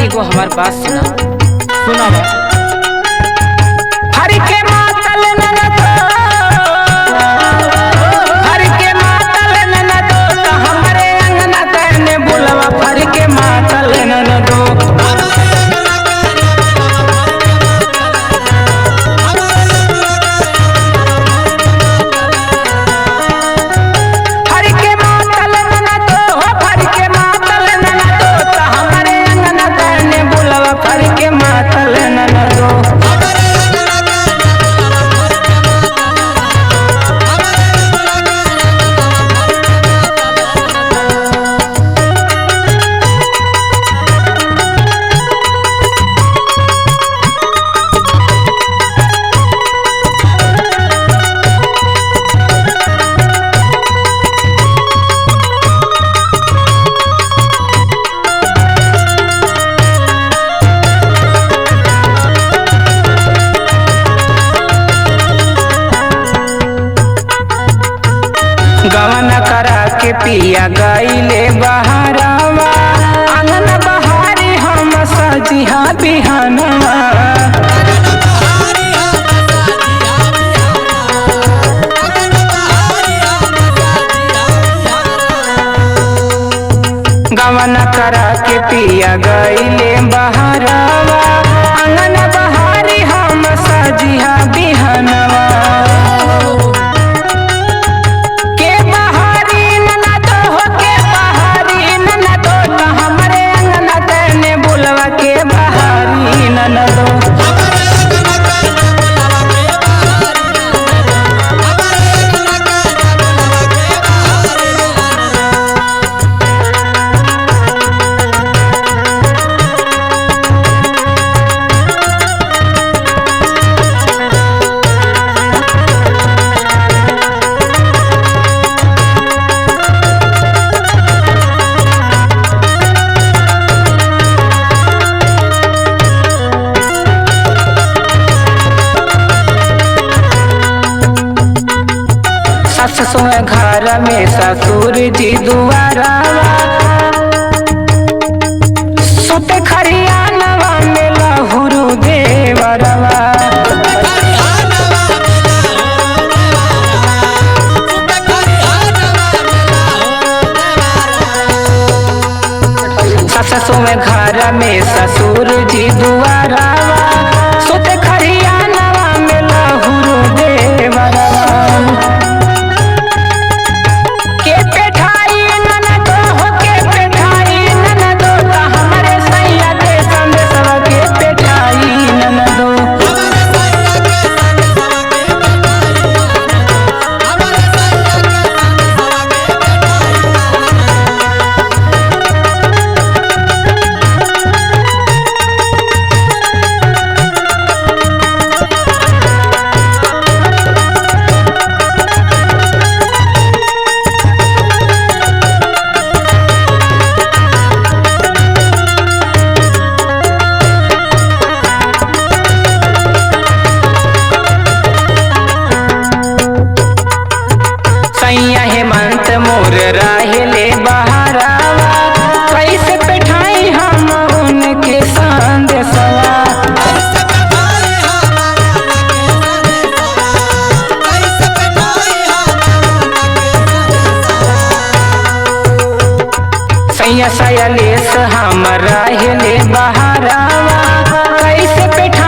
तनी एगो हमार बात सुना। सुना बा। हर के मातल ननदो, हर के मातल ननदो, त हमरे अंगना कहने बुलवा हर के मातल ननदो। हर के मातल ननदो, हर के मातल ननदो, त हमरे अंगना कहने बुलवा हर के मातल ननदो। गवना करा के पिया गईले बहारवा, आंगन बहारी हम सजिहा बिहानवा। गवना करा के पिया गईले बहारवा, आंगन बहारी हम सजिहा बिहानवा। के बहारी ननदो। ससुर घर में ससुर जी दुआरवा, सुत खरियानवा में लहुरु देवरवा। ससुर घर में ससुर जी दुआरवा, सुत खरियानवा में लहुरु देवरवा। हेमंत मोर राहिले बहारवा, कैसे बैठाई हम उनके संदेशवा। सैया सयालेस हम राहिले बहारवा, कैसे बैठा